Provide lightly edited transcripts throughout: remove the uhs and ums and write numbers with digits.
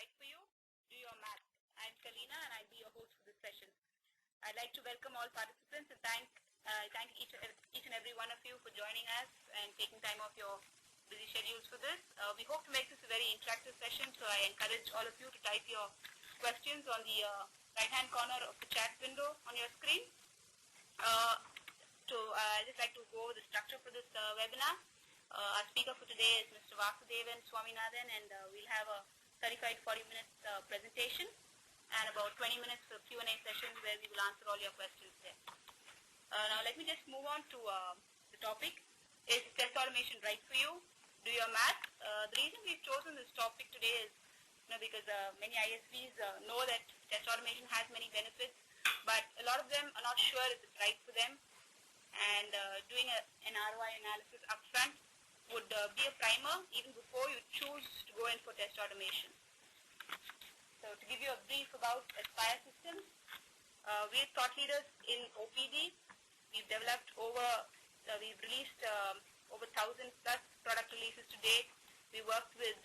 right for you. Do your math. I'm Kalina and I'll be your host for this session. I'd like to welcome all participants and thank each and every one of you for joining us and taking time off your busy schedules for this. We hope to make this a very interactive session, so I encourage all of you to type your questions on the right-hand corner of the chat window on your screen. I'd just like to go over the structure for this webinar. Our speaker for today is Mr. Vasudevan Swaminathan, and we'll have a 35-40 minute presentation and about 20 minutes for Q&A session where we will answer all your questions there. Now let me just move on to the topic. Is test automation right for you? Do your math. The reason we've chosen this topic today is because many ISVs know that test automation has many benefits, but a lot of them are not sure if it's right for them, and doing an ROI analysis upfront would be a primer even before you choose to go in for test automation. So to give you a brief about Aspire Systems, we're thought leaders in OPD. We've developed we've released over 1,000 plus product releases to date. We worked with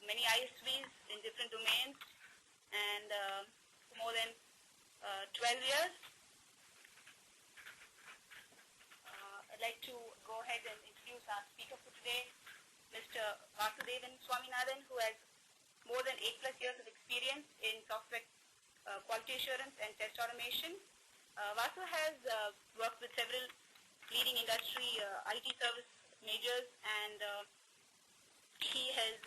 many ISVs in different domains, and for more than 12 years. I'd like to go ahead and introduce our speaker for today, Mr. Vasudevan Swaminathan, who has more than 8+ years of experience in software quality assurance and test automation. Vasu has worked with several leading industry IT service majors, and he has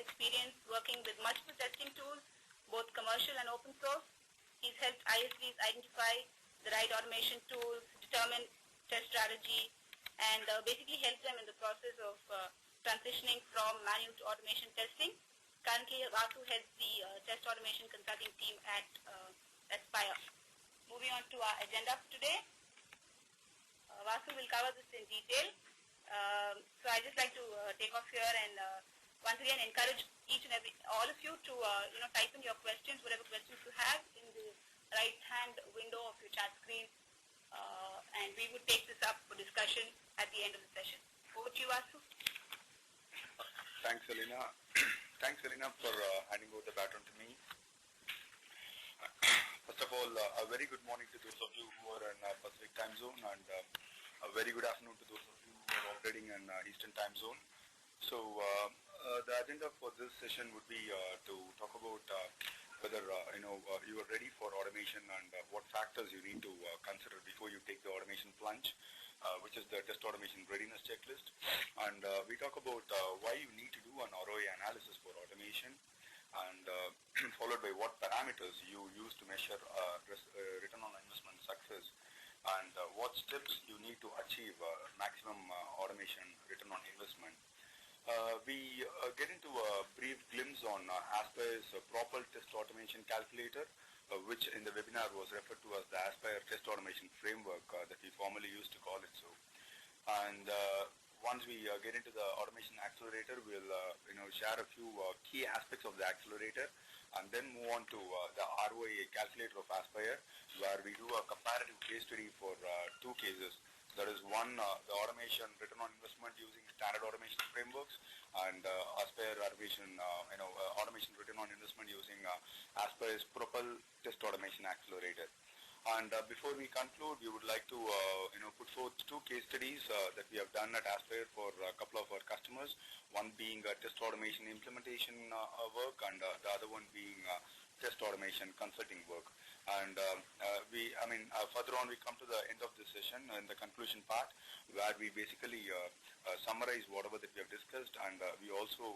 experience working with multiple testing tools, both commercial and open source. He's helped ISVs identify the right automation tools, determine test strategy, and basically help them in the process of transitioning from manual to automation testing. Currently, Vasu heads the test automation consulting team at Aspire. Moving on to our agenda for today. Vasu will cover this in detail. So I'd just like to take off here and once again encourage all of you to type in your questions, whatever questions you have, in the right-hand window of your chat screen. And we would take this up for discussion at the end of the session. Over to you, Vasu. Thanks, Elena. Thanks, Elena, for handing over the baton to me. First of all, a very good morning to those of you who are in Pacific time zone, and a very good afternoon to those of you who are operating in Eastern time zone. So the agenda for this session would be to talk about whether you are ready for automation and what factors you need to consider before you take the automation plunge, which is the test automation readiness checklist. And we talk about why you need to do an ROI analysis for automation, and followed by what parameters you use to measure return on investment success, and what steps you need to achieve maximum automation return on investment. We get into a brief glimpse on Aspire's Propel test automation calculator, which in the webinar was referred to as the Aspire test automation framework that we formerly used to call it so. And once we get into the automation accelerator, we'll share a few key aspects of the accelerator, and then move on to the ROI Calculator of Aspire, where we do a comparative case study for two cases. That is one, the automation return on investment using standard automation frameworks, and Aspire automation, automation return on investment using Aspire's Propel test automation accelerator. And before we conclude, we would like to put forth two case studies that we have done at Aspire for a couple of our customers. One being test automation implementation work, and the other one being test automation consulting work. And further on we come to the end of this session in the conclusion part, where we basically summarize whatever that we have discussed, and we also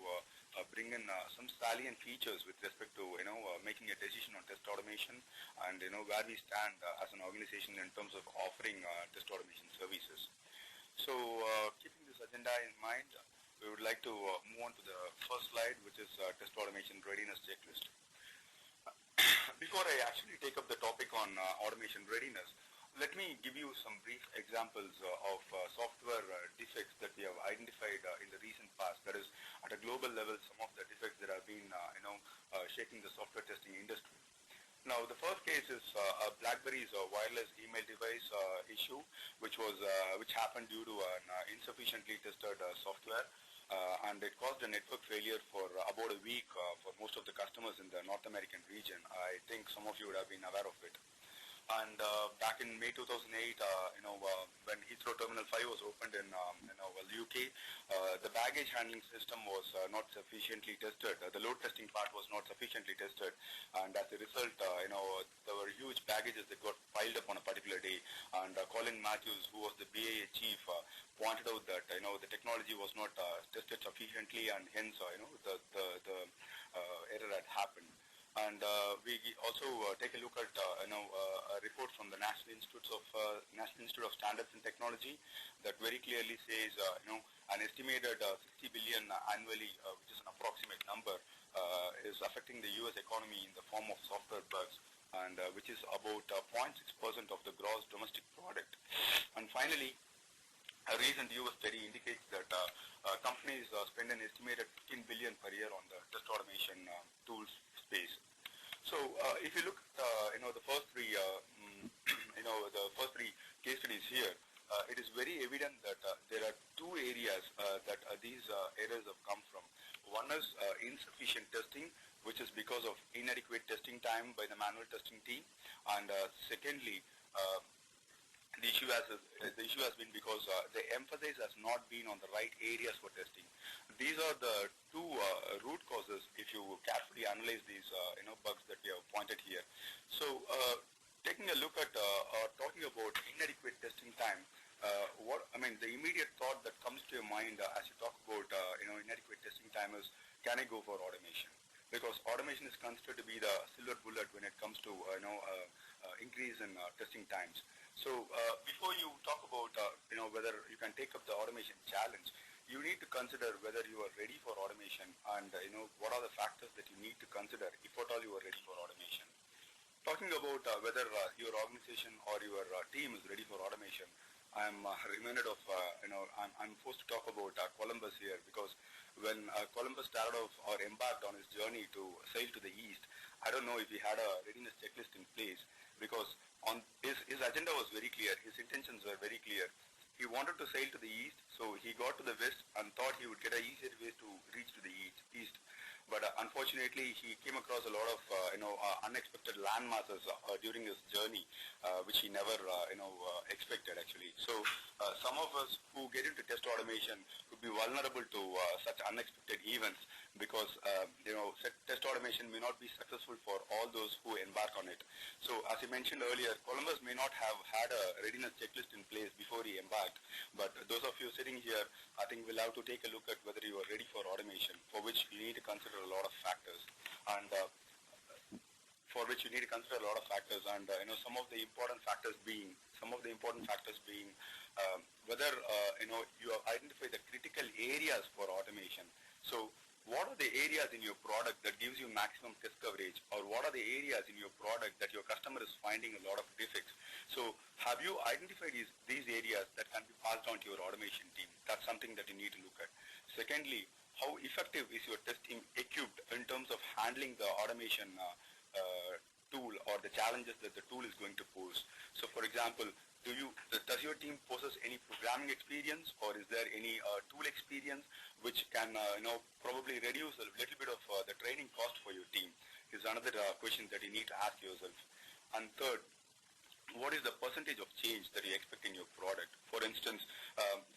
bring in some salient features with respect to making a decision on test automation, and where we stand as an organization in terms of offering test automation services. So keeping this agenda in mind, we would like to move on to the first slide, which is test automation readiness checklist. Before I actually take up the topic on automation readiness, let me give you some brief examples of software defects that we have identified in the recent past. That is, at a global level, some of the defects that have been, shaking the software testing industry. Now, the first case is BlackBerry's wireless email device issue, which happened due to an insufficiently tested software. and it caused a network failure for about a week for most of the customers in the North American region. I think some of you would have been aware of it. And back in May 2008, when Heathrow Terminal 5 was opened in UK, the baggage handling system was not sufficiently tested. The load testing part was not sufficiently tested, and as a result, there were huge baggages that got piled up on a particular day. And Colin Matthews, who was the BAA chief, pointed out that the technology was not tested sufficiently, and hence the error had happened. And we also take a look at a report from the National Institute of Standards and Technology that very clearly says an estimated 60 billion annually, which is an approximate number, is affecting the U.S. economy in the form of software bugs, and which is about 0.6% of the gross domestic product. And finally, a recent US study indicates that companies spend an estimated 15 billion per year on the test automation tools space. So if you look at the first three case studies here, it is very evident that there are two areas that these errors have come from. One is insufficient testing, which is because of inadequate testing time by the manual testing team, and secondly, the issue has been because the emphasis has not been on the right areas for testing. These are the two root causes if you carefully analyze these bugs that we have pointed here. So taking a look at talking about inadequate testing time, the immediate thought that comes to your mind as you talk about inadequate testing time is, can I go for automation? Because automation is considered to be the silver bullet when it comes to increase in testing times. So before you talk about whether you can take up the automation challenge, you need to consider whether you are ready for automation, and what are the factors that you need to consider if at all you are ready for automation. Talking about whether your organization or your team is ready for automation, I'm reminded of I'm forced to talk about Columbus here, because when Columbus started off or embarked on his journey to sail to the east, I don't know if he had a readiness checklist in place, because on his agenda was very clear, his intentions were very clear. He wanted to sail to the east, so he got to the west and thought he would get an easier way to reach to the east. But unfortunately, he came across a lot of unexpected land masses during his journey, which he never expected actually. So some of us who get into test automation could be vulnerable to such unexpected events, because test automation may not be successful for all those who embark on it. So as I mentioned earlier, Columbus may not have had a readiness checklist in place before he embarked, but those of you sitting here, I think we'll have to take a look at whether you are ready for automation, for which you need to consider a lot of factors, and some of the important factors being whether you have identified the critical areas for automation. So what are the areas in your product that gives you maximum test coverage, or what are the areas in your product that your customer is finding a lot of defects? So have you identified these areas that can be passed on to your automation team? That's something that you need to look at. Secondly, how effective is your test team equipped in terms of handling the automation tool or the challenges that the tool is going to pose? So for example, does your team possess any programming experience, or is there any tool experience which can probably reduce a little bit of the training cost for your team? Is another question that you need to ask yourself. And third, what is the percentage of change that you expect in your product? For instance,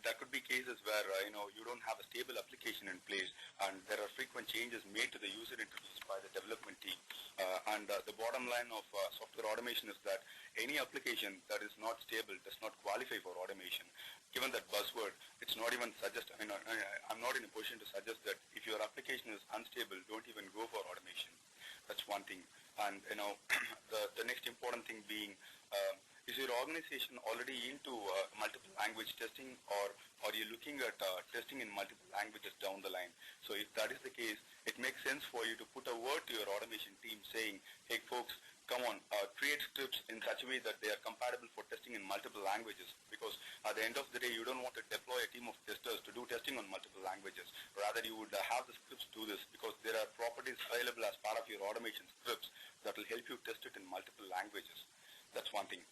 there could be cases where you don't have a stable application in place, and there are frequent changes made to the user interface by the development team. And the bottom line of software automation is that any application that is not stable does not qualify for automation. Given that buzzword, it's not even I'm not in a position to suggest that if your application is unstable, don't even go for automation. That's one thing. And the next important thing being, is your organization already into multiple language testing, or are you looking at testing in multiple languages down the line? So if that is the case, it makes sense for you to put a word to your automation team saying, hey folks, come on, create scripts in such a way that they are compatible for testing in multiple languages, because at the end of the day, you don't want to deploy a team of testers to do testing on multiple languages. Rather, you would have the scripts do this, because there are properties available as part of your automation scripts that will help you test it in multiple languages. That's one thing.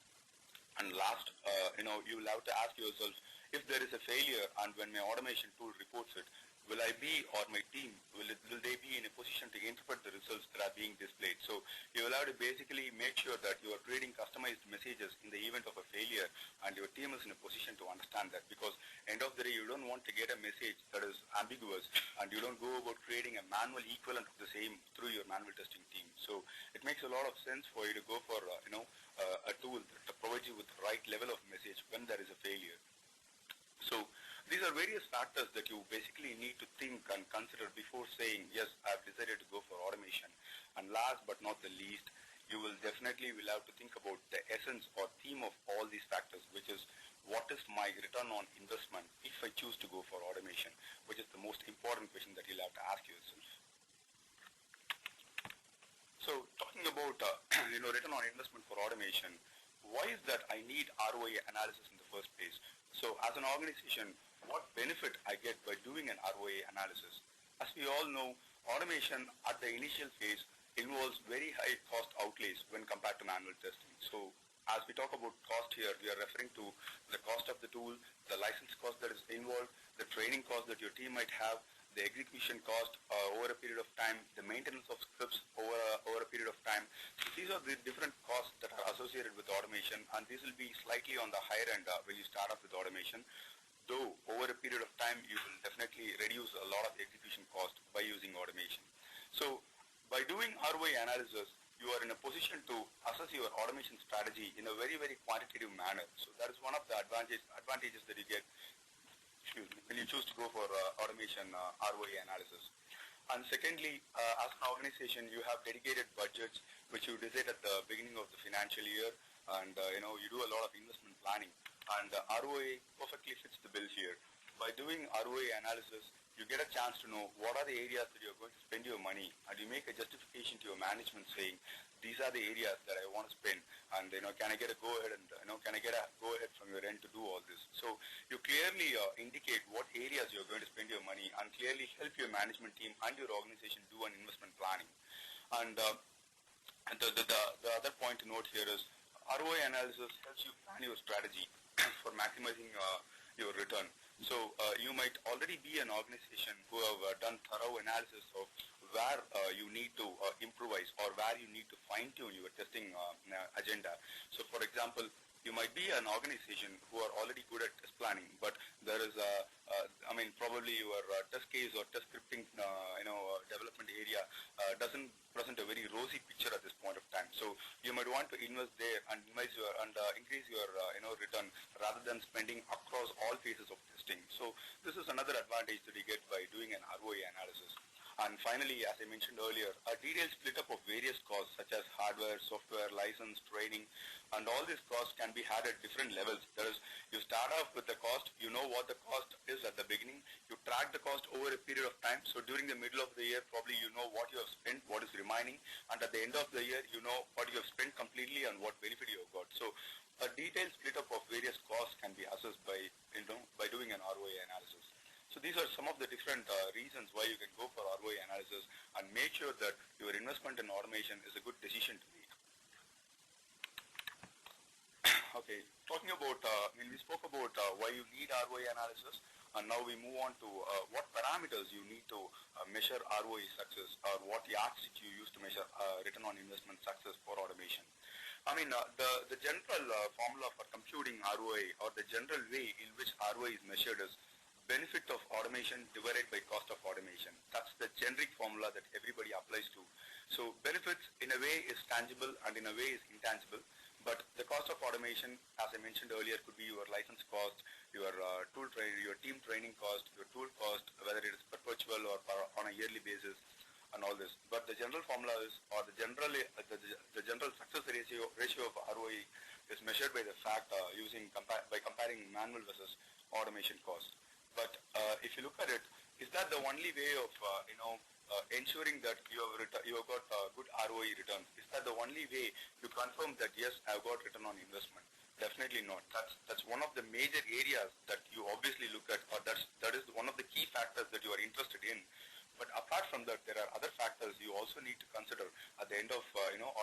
And last, you will have to ask yourself, if there is a failure and when my automation tool reports it, will I be or my team, will they be in a position to interpret the results that are being displayed? So you will have to basically make sure that you are creating customized messages in the event of a failure, and your team is in a position to understand that, because end of the day you don't want to get a message that is ambiguous and you don't go about creating a manual equivalent of the same through your manual testing team. So it makes a lot of sense for you to go for a tool that provides you with the right level of message when there is a failure. So these are various factors that you basically need to think and consider before saying, yes, I've decided to go for automation. And last but not the least, you will definitely have to think about the essence or theme of all these factors, which is what is my return on investment if I choose to go for automation, which is the most important question that you'll have to ask yourself. So talking about return on investment for automation, why is that I need ROI analysis in the first place? So as an organization, what benefit I get by doing an ROI analysis? As we all know, automation at the initial phase involves very high cost outlays when compared to manual testing. So as we talk about cost here, we are referring to the cost of the tool, the license cost that is involved, the training cost that your team might have, the execution cost over a period of time, the maintenance of scripts over a period of time. So these are the different costs that are associated with automation, and this will be slightly on the higher end when you start off with automation. Though over a period of time, you will definitely reduce a lot of execution cost by using automation. So by doing ROI analysis, you are in a position to assess your automation strategy in a very, very quantitative manner. So that is one of the advantages that you get when you choose to go for automation ROI analysis. And secondly, as an organization, you have dedicated budgets which you decide at the beginning of the financial year, and you do a lot of investment planning. And ROI perfectly fits the bill here. By doing ROI analysis, you get a chance to know what are the areas that you're going to spend your money, and you make a justification to your management saying, these are the areas that I want to spend, and can I get a go ahead, and can I get a go ahead from your end to do all this? So you clearly indicate what areas you're going to spend your money, and clearly help your management team and your organization do an investment planning. And the other point to note here is ROI analysis helps you plan your strategy for maximizing your return. So you might already be an organization who have done thorough analysis of where you need to improvise or where you need to fine-tune your testing agenda. So for example, you might be an organization who are already good at test planning, but there is probably your test case or test scripting development area doesn't present a very rosy picture at this point of time. So you might want to invest there and increase your return rather than spending across all phases of testing. So this is another advantage that you get by doing an ROI analysis. And finally, as I mentioned earlier, a detailed split up of various costs such as hardware, software, license, training, and all these costs can be had at different levels. That is, you start off with the cost, you know what the cost is at the beginning, you track the cost over a period of time. So during the middle of the year, probably you know what you have spent, what is remaining, and at the end of the year, you know what you have spent completely and what benefit you have got. So a detailed split up of various costs can be assessed by doing an ROI analysis. So these are some of the different reasons why you can go for ROI analysis and make sure that your investment in automation is a good decision to make. Okay, talking about, we spoke about why you need ROI analysis, and now we move on to what parameters you need to measure ROI success, or what yardstick you use to measure return on investment success for automation. The general formula for computing ROI, or the general way in which ROI is measured, is benefit of automation divided by cost of automation. That's the generic formula that everybody applies to. So benefits in a way is tangible and in a way is intangible, but the cost of automation, as I mentioned earlier, could be your license cost, your your team training cost, your tool cost, whether it is perpetual or on a yearly basis, and all this. But the general formula is, or the general success ratio of ROI is measured by the fact by comparing manual versus automation cost. But if you look at it, is that the only way of ensuring that you have got good ROI returns? Is that the only way to confirm that yes, I have got return on investment? Definitely not. That's one of the major areas that you obviously look at, or that is one of the key factors that you are interested in. But apart from that, there are other factors you also need to consider at the end of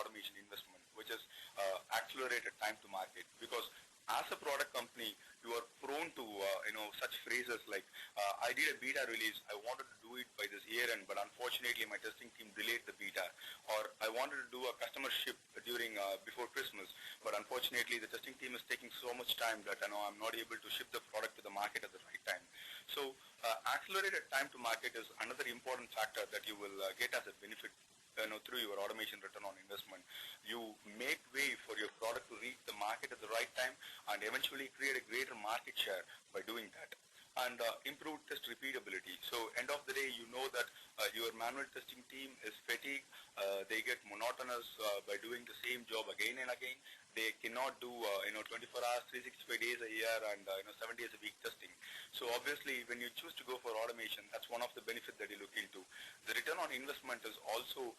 automation investment, which is accelerated time to market. Because as a product company, you are prone to such phrases like I did a beta release, I wanted to do it by this year end, but unfortunately my testing team delayed the beta, or I wanted to do a customer ship during before Christmas, but unfortunately the testing team is taking so much time that I'm not able to ship the product to the market at the right time. So accelerated time to market is another important factor that you will get as a benefit through your automation return on investment. You make way for your product to reach the market at the right time and eventually create a greater market share by doing that. And improve test repeatability. So end of the day, you know that your manual testing team is fatigued. They get monotonous by doing the same job again and again. They cannot do 24 hours, 365 days a year, and 7 days a week testing. So obviously, when you choose to go for automation, that's one of the benefits that you look into. The return on investment is also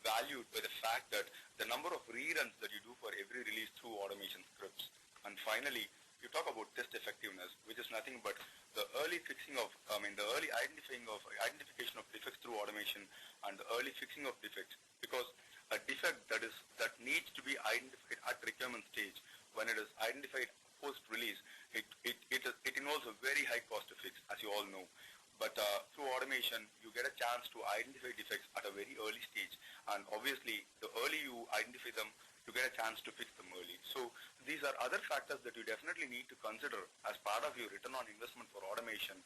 valued by the fact that the number of reruns that you do for every release through automation scripts. And finally, you talk about test effectiveness, which is nothing but the early fixing of, the early identification of defects through automation and the early fixing of defects. Because a defect that needs to be identified at requirement stage, when it is identified post-release, it involves a very high cost to fix, as you all know. But through automation, you get a chance to identify defects at a very early stage. And obviously, the early you identify them, you get a chance to fix them early. So these are other factors that you definitely need to consider as part of your return on investment for automation,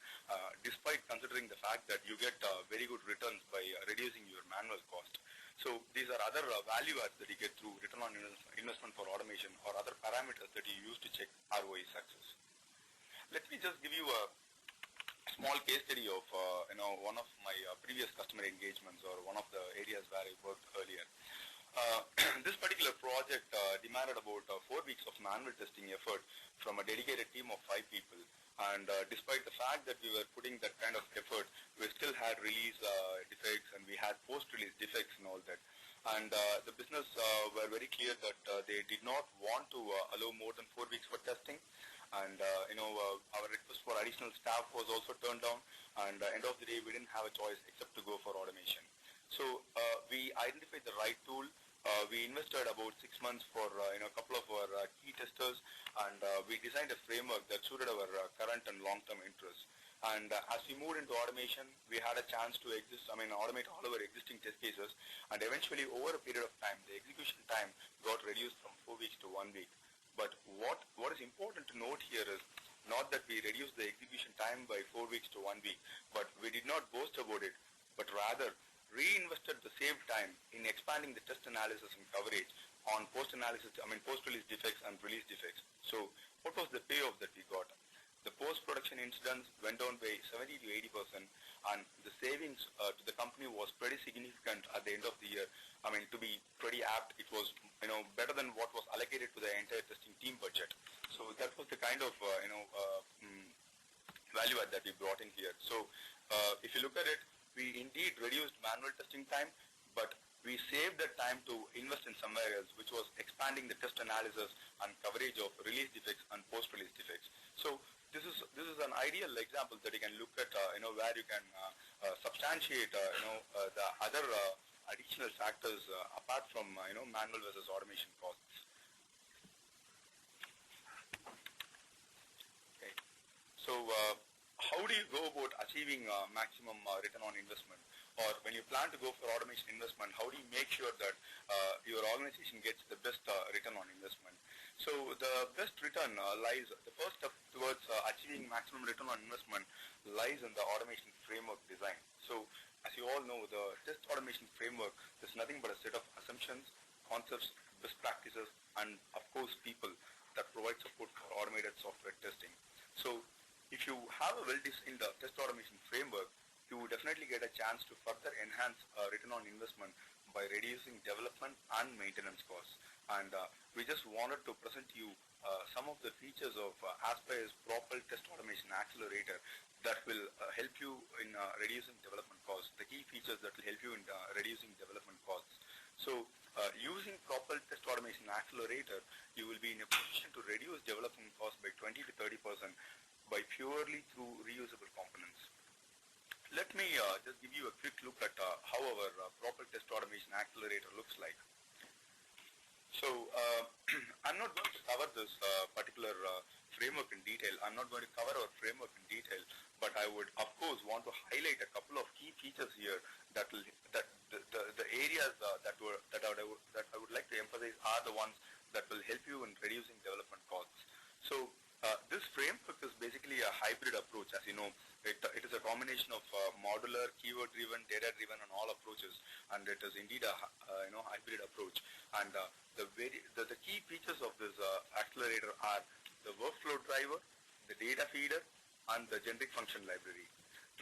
despite considering the fact that you get very good returns by reducing your manual cost. So these are other value adds that you get through return on investment for automation, or other parameters that you use to check ROI success. Let me just give you a small case study of one of my previous customer engagements, or one of the areas where I worked earlier. This particular project demanded about 4 weeks of manual testing effort from a dedicated team of 5 people. And despite the fact that we were putting that kind of effort, we still had release defects, and we had post-release defects and all that. And the business were very clear that they did not want to allow more than 4 weeks for testing. And our request for additional staff was also turned down. And end of the day, we didn't have a choice except to go for automation. So we identified the right tool. We invested about 6 months for a couple of our key testers, and we designed a framework that suited our current and long-term interests. And as we moved into automation, we had a chance to automate all our existing test cases, and eventually over a period of time, the execution time got reduced from 4 weeks to 1 week. But what is important to note here is not that we reduced the execution time by 4 weeks to 1 week, but we did not boast about it, but rather reinvested the saved time in expanding the test analysis and coverage on post-release defects and release defects. So what was the payoff that we got? The post-production incidents went down by 70 to 80%, and the savings to the company was pretty significant at the end of the year. To be pretty apt, it was better than what was allocated to the entire testing team budget. So that was the kind of value add that we brought in here. So if you look at it, we indeed reduced manual testing time, but we saved that time to invest in somewhere else, which was expanding the test analysis and coverage of release defects and post-release defects. So this is an ideal example that you can look at, where you can substantiate, the other additional factors apart from, manual versus automation costs. Okay. So how do you go about achieving maximum return on investment? Or when you plan to go for automation investment, how do you make sure that your organization gets the best return on investment? So the best return the first step towards achieving maximum return on investment lies in the automation framework design. So as you all know, the test automation framework is nothing but a set of assumptions, concepts, best practices, and of course people that provide support for automated software testing. So if you have a well-designed test automation framework, you definitely get a chance to further enhance return on investment by reducing development and maintenance costs. And we just wanted to present you some of the features of Aspire's Propel Test Automation Accelerator that will help you in reducing development costs, the key features that will help you in reducing development costs. So using Propel Test Automation Accelerator, you will be in a position to reduce development costs by 20 to 30% by purely through reusable components. Let me just give you a quick look at how our Propel Test Automation Accelerator looks like. So I'm not going to cover this particular framework in detail. I'm not going to cover our framework in detail, but I would, of course, want to highlight a couple of key features here that will, that the areas that I would like to emphasize are the ones that will help you in reducing development costs. So this framework is basically a hybrid approach. As you know, it is a combination of modular, keyword-driven, data-driven, and all approaches, and it is indeed a hybrid approach. And the key features of this accelerator are the workflow driver, the data feeder, and the generic function library.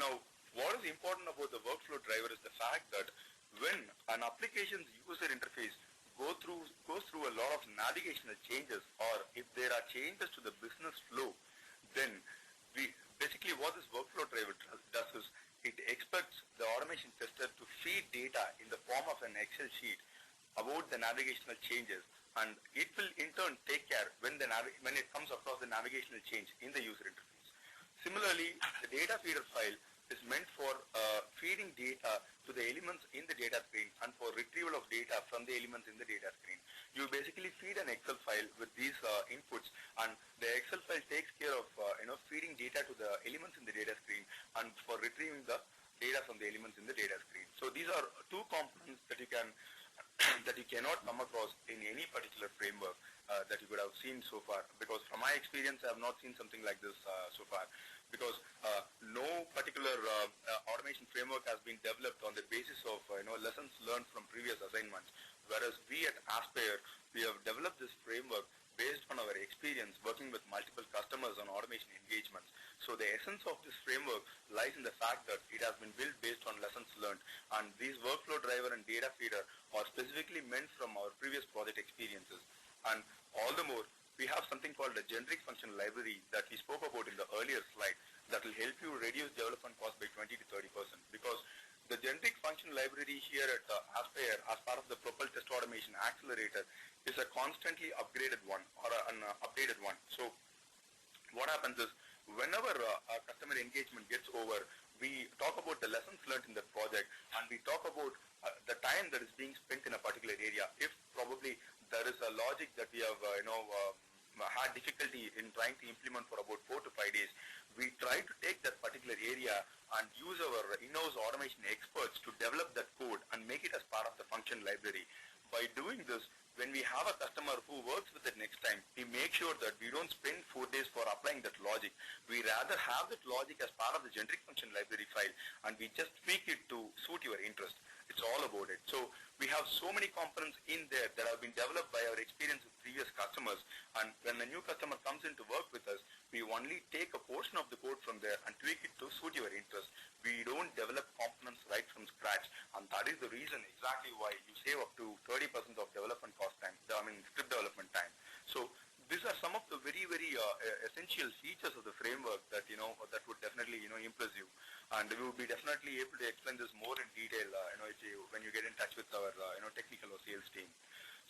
Now, what is important about the workflow driver is the fact that when an application's user interface goes through a lot of navigational changes, or if there are changes to the business flow, then basically what this workflow driver does is it expects the automation tester to feed data in the form of an Excel sheet about the navigational changes, and it will in turn take care when it comes across the navigational change in the user interface. Similarly, the data feeder file is meant for feeding data to the elements in the data screen and for retrieval of data from the elements in the data screen. You basically feed an Excel file with these inputs, and the Excel file takes care of feeding data to the elements in the data screen and for retrieving the data from the elements in the data screen. So these are two components that you can that you cannot come across in any particular framework that you could have seen so far, because from my experience I have not seen something like this so far, because no particular automation framework has been developed on the basis of lessons learned from previous assignments, whereas we at Aspire, we have developed this framework based on our experience working with multiple customers on automation engagements. So the essence of this framework lies in the fact that it has been built based on lessons learned, and these workflow driver and data feeder are specifically meant from our previous project experiences. And all the more, we have something called a generic function library that we spoke about in the earlier slide that will help you reduce development cost by 20 to 30%, because the generic function library here at Aspire, as part of the Propel Test Automation Accelerator, is a constantly upgraded one or an updated one. So what happens is, whenever a customer engagement gets over, we talk about the lessons learned in the project, and we talk about the time that is being spent in a particular area. If probably there is a logic that we have had difficulty in trying to implement for about 4 to 5 days, we try to take that particular area and use our in-house automation experts to develop that code and make it as part of the function library. By doing this, when we have a customer who works with it next time, we make sure that we don't spend 4 days for applying that logic. We rather have that logic as part of the generic function library file, and we just tweak it to suit your interest. It's all about it. So we have so many components in there that have been developed by our experience with previous customers, and when a new customer comes in to work with us, we only take a portion of the code from there and tweak it to suit your interest. We don't develop components right from scratch, and that is the reason exactly why you save up to 30% of development cost time, script development time. So these are some of the very, very essential features of the framework that that would definitely impress you, and we will be definitely able to explain this more in detail when you get in touch with our technical or sales team.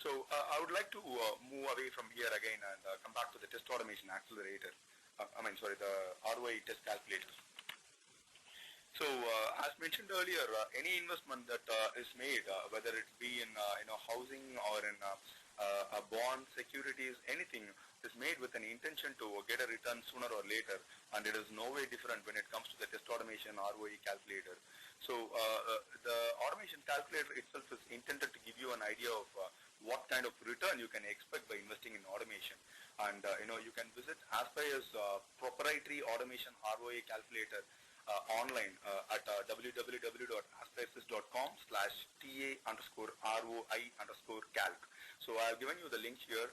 So I would like to move away from here again and come back to the test automation accelerator. The ROI test calculator. So as mentioned earlier, any investment that is made, whether it be in housing or in bonds, securities, anything, is made with an intention to get a return sooner or later, and it is no way different when it comes to the test automation ROI calculator. So the automation calculator itself is intended to give you an idea of what kind of return you can expect by investing in automation. And you can visit Aspire's proprietary automation ROI calculator online at www.aspersys.com/TA_ROI_calc. So I have given you the link here.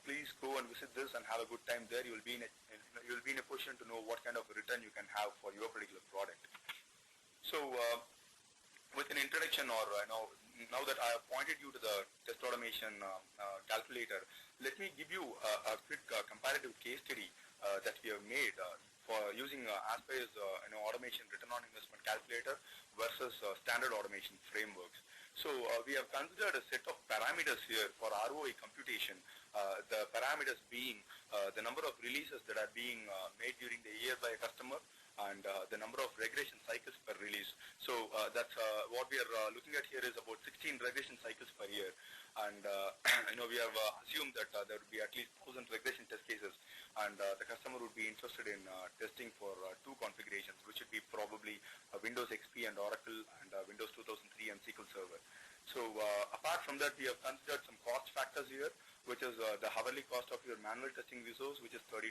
Please go and visit this and have a good time there. You will be in a position to know what kind of return you can have for your particular product. So with an introduction, or now that I have pointed you to the test automation calculator, let me give you a quick comparative case study that we have made for using Aspire's automation return on investment calculator versus standard automation frameworks. So we have considered a set of parameters here for ROI computation, the parameters being the number of releases that are being made during the year by a customer, and the number of regression cycles per release. So that's what we are looking at here is about 16 regression cycles per year, and we have assumed that there would be at least 1,000 regression test cases, and the customer would be interested in testing for two configurations, which would be probably Windows XP and Oracle, and Windows 2003 and SQL Server. So apart from that, we have considered some cost factors here, which is the hourly cost of your manual testing resource, which is $30,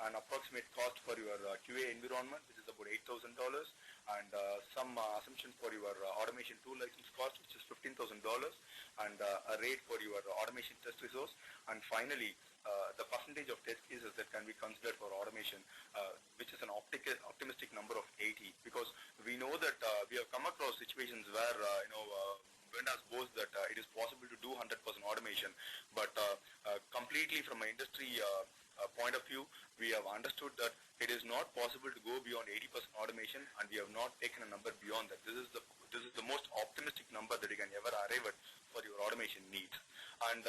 an approximate cost for your QA environment, which is about $8,000, and some assumption for your automation tool license cost, which is $15,000, and a rate for your automation test resource, and finally the percentage of test cases that can be considered for automation, which is an optimistic number of 80, because we know that we have come across situations where vendors boast that it is possible to do 100% automation, but completely from an industry point of view, we have understood that it is not possible to go beyond 80% automation, and we have not taken a number beyond that. This is the most optimistic number that you can ever arrive at for your automation needs. And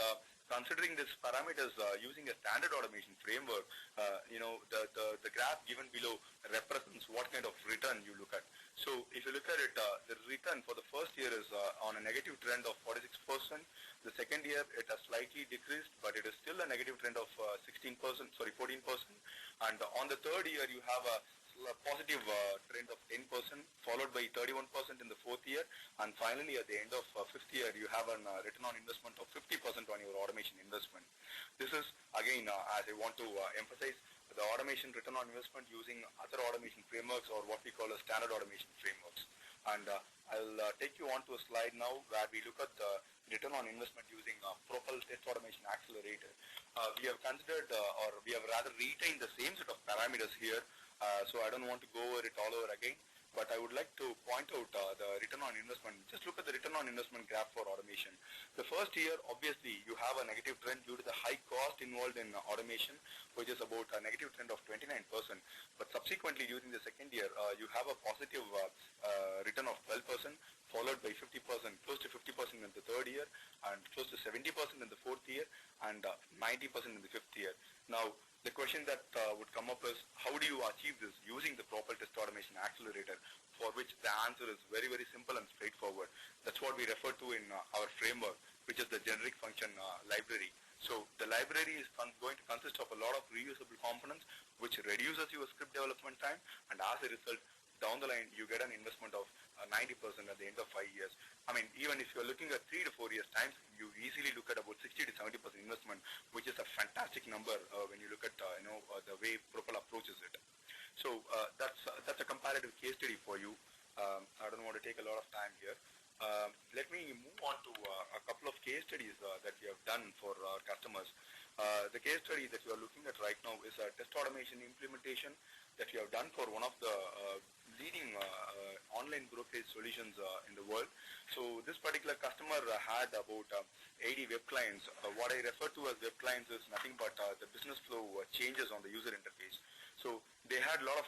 considering these parameters using a standard automation framework, the graph given below represents what kind of return you look at. So if you look at it, the return for the first year is on a negative trend of 46%. The second year it has slightly decreased, but it is still a negative trend of 14%. And on the third year you have a positive trend of 10%, followed by 31% in the fourth year, and finally at the end of fifth year you have a return on investment of 50% on your automation investment. This is again, as I want to emphasize, the automation return on investment using other automation frameworks, or what we call as standard automation frameworks. And I'll take you on to a slide now where we look at the return on investment using Propel Test Automation Accelerator. We have considered, or we have rather retained the same set of parameters here, so I don't want to go over it all over again, but I would like to point out the return on investment. Just look at the return on investment graph for automation. The first year, obviously, you have a negative trend due to the high cost involved in automation, which is about a negative trend of 29%. But subsequently, during the second year, you have a positive return of 12%, followed by 50%, close to 50% in the third year, and close to 70% in the fourth year, and 90% in the fifth year. Now, the question that would come up is, how do you achieve this using the Propel Test Automation Accelerator, for which the answer is very, very simple and straightforward. That's what we refer to in our framework, which is the generic function library. So the library is going to consist of a lot of reusable components, which reduces your script development time, and as a result, down the line, you get an investment of 90% at the end of 5 years. I mean, even if you're looking at 3 to 4 years time, you easily look at about 60 to 70% investment, which is a fantastic number when you look at the way Propel approaches it. So that's a comparative case study for you. I don't want to take a lot of time here. Let me move on to a couple of case studies that we have done for our customers. The case study that you are looking at right now is a test automation implementation that we have done for one of the leading online brokerage solutions in the world. So this particular customer had about 80 web clients. What I refer to as web clients is nothing but the business flow changes on the user interface. So they had a lot of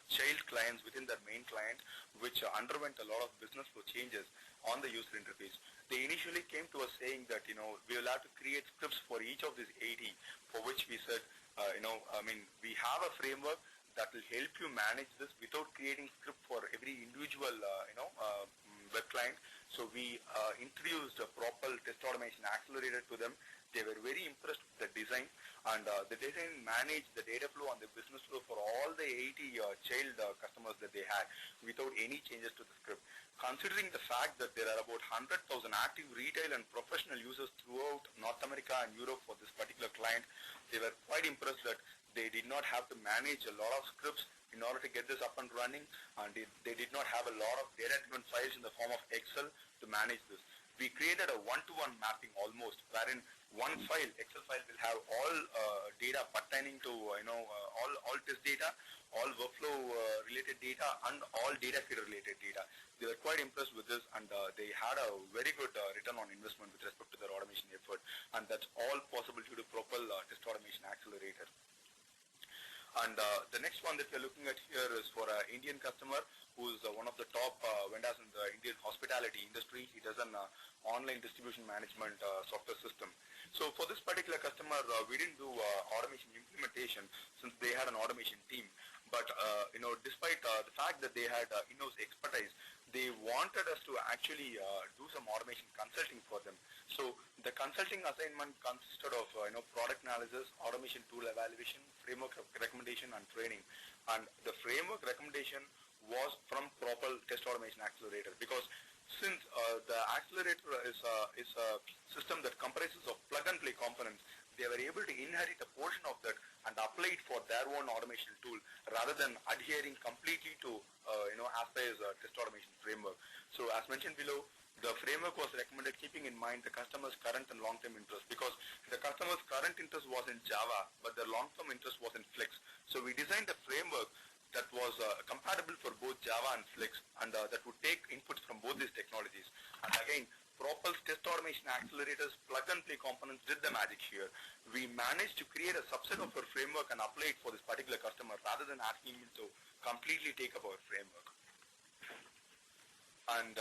child clients within their main client, which underwent a lot of business flow changes on the user interface. They initially came to us saying that we will have to create scripts for each of these 80, for which we said, we have a framework that will help you manage this without creating script for every individual web client. So we introduced a Propel Test Automation Accelerator to them. They were very impressed with the design, and the design managed the data flow and the business flow for all the 80 child customers that they had without any changes to the script. Considering the fact that there are about 100,000 active retail and professional users throughout North America and Europe for this particular client, they were quite impressed that they did not have to manage a lot of scripts in order to get this up and running, and they did not have a lot of data-driven files in the form of Excel to manage this. We created a one-to-one mapping almost, wherein one file, Excel file, will have all data pertaining to all test data, all workflow related data, and all data feed related data. They were quite impressed with this, and they had a very good return on investment with respect to their automation effort, and that's all possible due to Propel Test Automation Accelerator. And the next one that we're looking at here is for an Indian customer who's one of the top vendors in the Indian hospitality industry. He does an online distribution management software system. So for this particular customer, we didn't do automation implementation, since they had an automation fact that they had in-house expertise, they wanted us to actually do some automation consulting for them. So the consulting assignment consisted of product analysis, automation tool evaluation, framework recommendation, and training. And the framework recommendation was from Propel Test Automation Accelerator, because since the accelerator is a system that comprises of plug-and-play components, they were able to inherit a portion of that and apply it for their own automation tool rather than adhering completely to Aspire's test automation framework. So as mentioned below, the framework was recommended keeping in mind the customer's current and long-term interest, because the customer's current interest was in Java, but their long-term interest was in Flex. So we designed a framework that was compatible for both Java and Flex, and that would take inputs from both these technologies. And again, Propel's Test Automation Accelerators plug-and-play components did the magic here. We managed to create a subset of our framework and apply it for this particular customer rather than asking him to completely take up our framework. And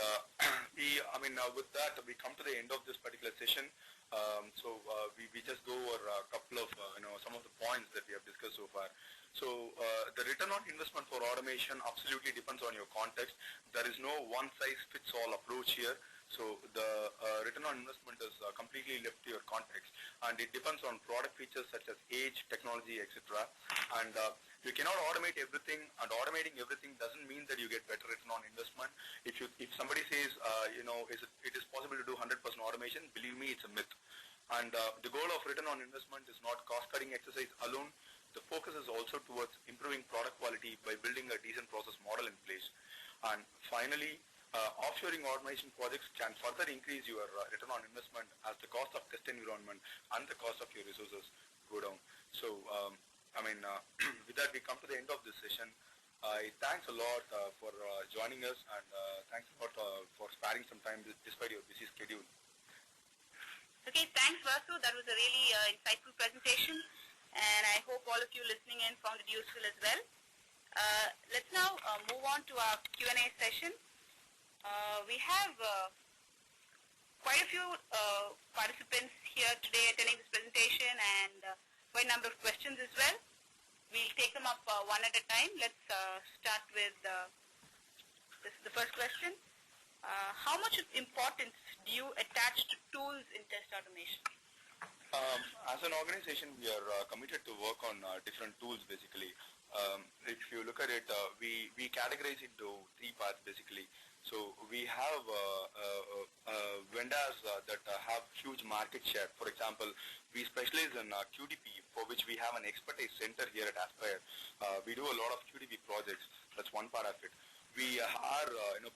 with that, we come to the end of this particular session. We just go over a couple of some of the points that we have discussed so far. So the return on investment for automation absolutely depends on your context. There is no one-size-fits-all approach here. So the return on investment is completely left to your context, and it depends on product features such as age, technology, etc. And you cannot automate everything, and automating everything doesn't mean that you get better return on investment. If somebody says it is possible to do 100% automation, believe me, it's a myth. And the goal of return on investment is not cost-cutting exercise alone. The focus is also towards improving product quality by building a decent process model in place. And finally, offshoring automation projects can further increase your return on investment as the cost of test environment and the cost of your resources go down. So, with that, we come to the end of this session. Thanks a lot for joining us, and thanks a lot for sparing some time despite your busy schedule. Okay, thanks Vasu. That was a really insightful presentation, and I hope all of you listening in found it useful as well. Let's now move on to our Q&A session. We have quite a few participants here today attending this presentation, and quite a number of questions as well. We'll take them up one at a time. Let's start with this is the first question. How much importance do you attach to tools in test automation? As an organization, we are committed to work on different tools basically. If you look at it, we categorize it into three parts basically. So we have vendors that have huge market share. For example, we specialize in QDP, for which we have an expertise center here at Aspire. We do a lot of QDP projects. That's one part of it. We are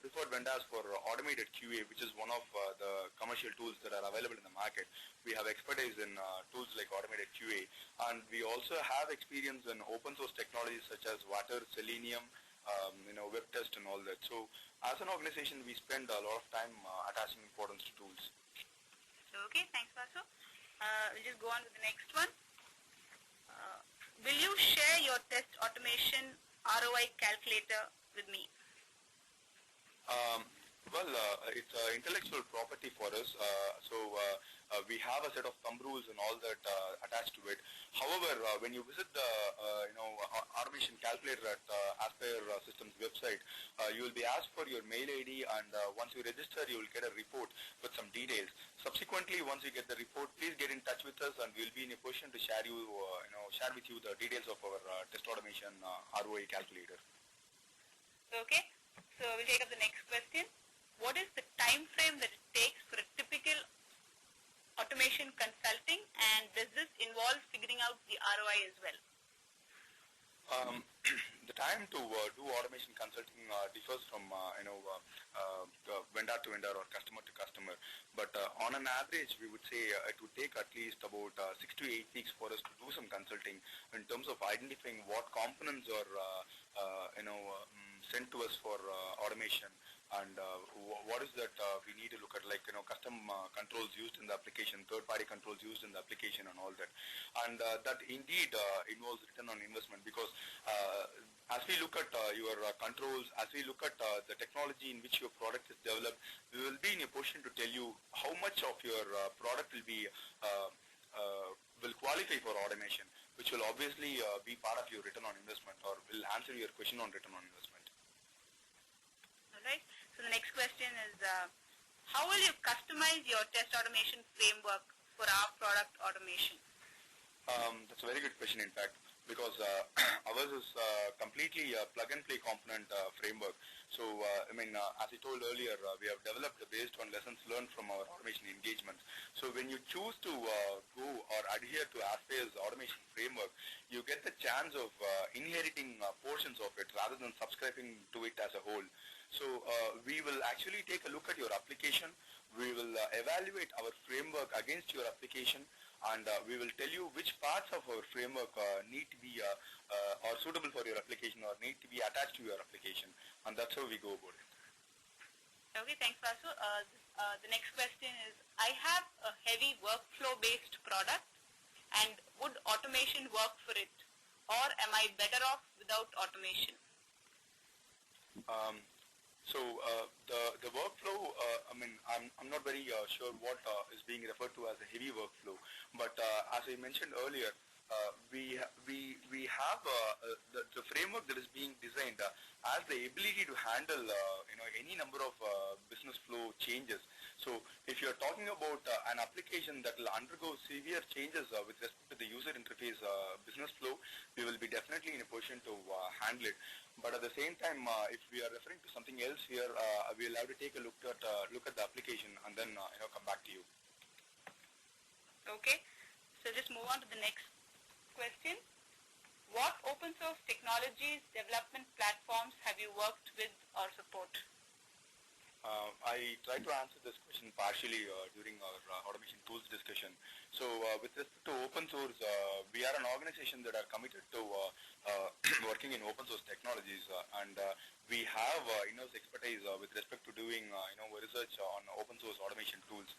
preferred vendors for automated QA, which is one of the commercial tools that are available in the market. We have expertise in tools like automated QA, and we also have experience in open source technologies such as Water, Selenium, web test and all that. So as an organization, we spend a lot of time attaching importance to tools. Okay, thanks Vasu. We'll just go on with the next one. Will you share your test automation ROI calculator with me? It's intellectual property for us, we have a set of thumb rules and all that attached to it. However, when you visit the automation calculator at Aspire Systems website, you will be asked for your mail ID, and once you register, you will get a report with some details. Subsequently, once you get the report, please get in touch with us, and we will be in a position to share with you the details of our test automation ROI calculator. Okay, so we'll take up the next question. What is the time frame that it takes for a typical automation consulting, and does this involve figuring out the ROI as well? The time to do automation consulting differs from vendor to vendor or customer to customer, but on an average, we would say it would take at least about 6 to 8 weeks for us to do some consulting in terms of identifying what components are sent to us for automation, and what is that we need to look at, like custom controls used in the application, third-party controls used in the application and all that. And that indeed involves return on investment, because as we look at your controls, as we look at the technology in which your product is developed, we will be in a position to tell you how much of your product will be will qualify for automation, which will obviously be part of your return on investment, or will answer your question on return on investment. how will you customize your test automation framework for our product automation? That's a very good question, in fact, because ours is completely a plug-and-play component framework. So, as I told earlier, we have developed based on lessons learned from our automation engagements. So, when you choose to go or adhere to Asphare's automation framework, you get the chance of inheriting portions of it rather than subscribing to it as a whole. So, we will actually take a look at your application. We will evaluate our framework against your application, and we will tell you which parts of our framework need to be or suitable for your application or need to be attached to your application, and that's how we go about it. Okay, thanks, Vasu. The next question is, I have a heavy workflow-based product, and would automation work for it, or am I better off without automation? So the workflow, I'm not very sure what is being referred to as a heavy workflow, but as I mentioned earlier, we have the framework that is being designed has the ability to handle any number of business flow changes. So if you're talking about an application that will undergo severe changes with respect to the user interface business flow, we will be definitely in a position to handle it. But at the same time, if we are referring to something else here, we'll have to take a look at the application and then come back to you. Okay, so just move on to the next question. What open source technologies, development platforms have you worked with or support? I tried to answer this question partially during our automation tools discussion. So with respect to open source, we are an organization that are committed to working in open source technologies, and we have in-house expertise with respect to doing research on open source automation tools.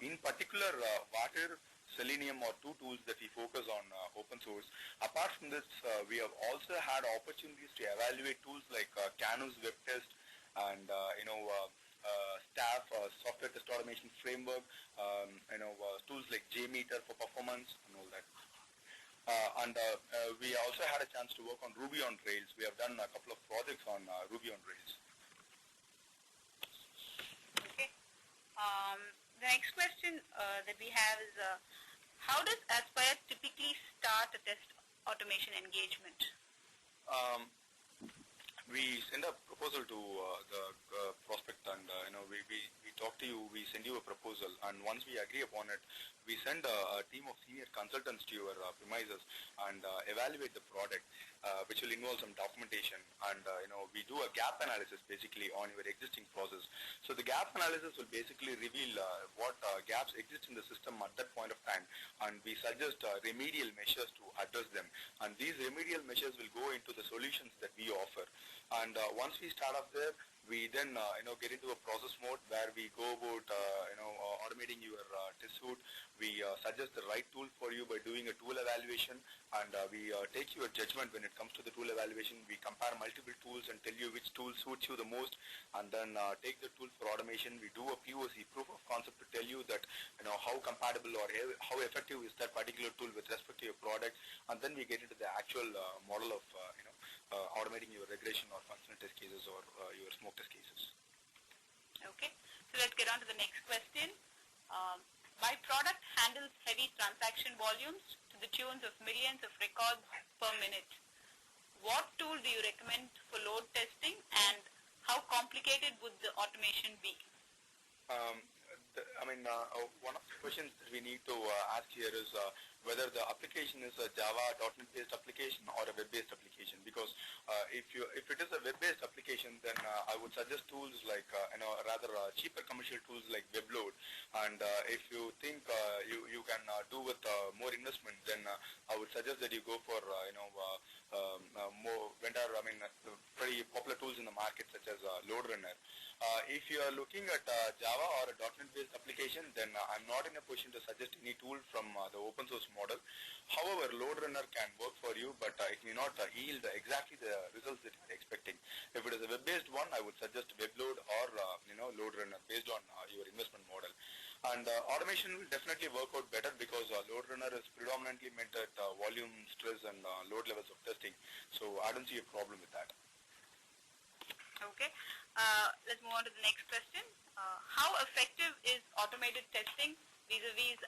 In particular, Water, Selenium are two tools that we focus on open source. Apart from this, we have also had opportunities to evaluate tools like Canvas Web Test and Staff software test automation framework, tools like JMeter for performance and all that. We also had a chance to work on Ruby on Rails. We have done a couple of projects on Ruby on Rails. Okay. The next question that we have is, how does Aspire typically start a test automation engagement? We send a proposal to the prospect, and we talk to you. We send you a proposal, and once we agree upon it, we send a team of senior consultants to your premises and evaluate the product, which will involve some documentation, and we do a gap analysis basically on your existing process. So the gap analysis will basically reveal what gaps exist in the system at that point of time, and we suggest remedial measures to address them. And these remedial measures will go into the solutions that we offer. And once we start off there, we then get into a process mode where we go about automating your test suite. We suggest the right tool for you by doing a tool evaluation, and we take your judgment when it comes to the tool evaluation. We compare multiple tools and tell you which tool suits you the most, and then take the tool for automation. We do a POC, proof of concept, to tell you that how compatible or how effective is that particular tool with respect to your product, and then we get into the actual model of automating your regression or functional test cases or your smoke test cases. Okay, so let's get on to the next question. My product handles heavy transaction volumes to the tunes of millions of records per minute. What tool do you recommend for load testing, and how complicated would the automation be? One of the questions that we need to ask here is whether the application is a Java .NET based application or a web-based application. Because if it is a web-based application, then I would suggest tools like rather cheaper commercial tools like WebLoad. And if you think you can do with more investment, then I would suggest that you go for more vendor. Pretty popular tools in the market such as LoadRunner. If you are looking at Java or a .NET based application, then I'm not in a position to suggest any tool from the open source model. However, LoadRunner can work for you, but it may not yield exactly the results that you're expecting. If it is a web-based one, I would suggest WebLoad or LoadRunner based on your investment model. And automation will definitely work out better because LoadRunner is predominantly meant at volume, stress, and load levels of testing. So I don't see a problem with that. Okay. Let's move on to the next question. How effective is automated testing vis-a-vis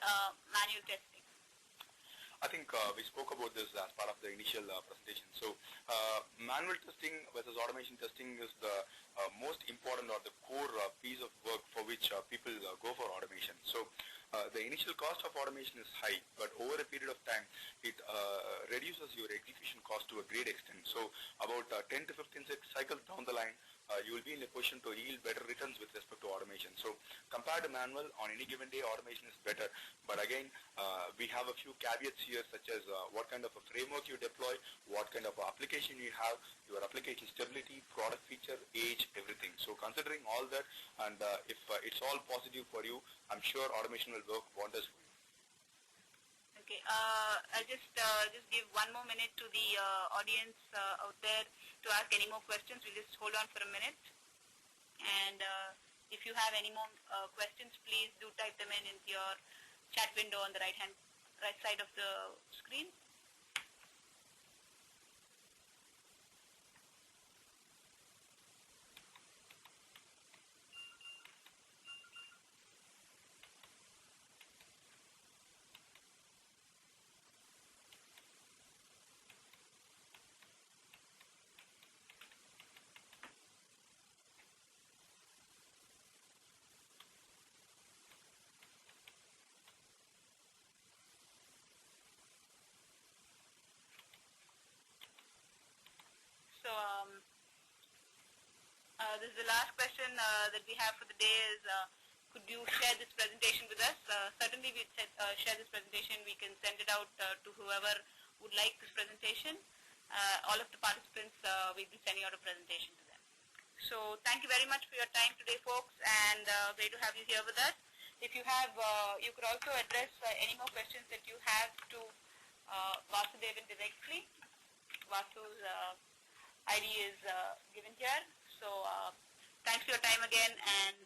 manual testing? I think we spoke about this as part of the initial presentation. So manual testing versus automation testing is the most important or the core piece of work for which people go for automation. So the initial cost of automation is high, but over a period of time, it reduces your execution cost to a great extent. So about 10 to 15 cycles down the line, you will be in a position to yield better returns with respect to automation. So compared to manual, on any given day, automation is better. But again, we have a few caveats here, such as what kind of a framework you deploy, what kind of application you have, your application stability, product feature, age, everything. So considering all that, and if it's all positive for you, I'm sure automation will work wonders for you. Okay, I'll just give one more minute to the audience out there to ask any more questions. We'll just hold on for a minute. And if you have any more questions, please do type them in into your chat window on the right side of the screen. So this is the last question that we have for the day is, could you share this presentation with us? Certainly we share this presentation. We can send it out to whoever would like this presentation. All of the participants, we'll be sending out a presentation to them. So thank you very much for your time today, folks, and great to have you here with us. If you have, you could also address any more questions that you have to Vasudevan directly. Vasu's ID is given here. So thanks for your time again, and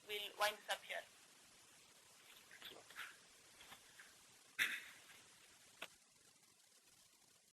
we'll wind this up.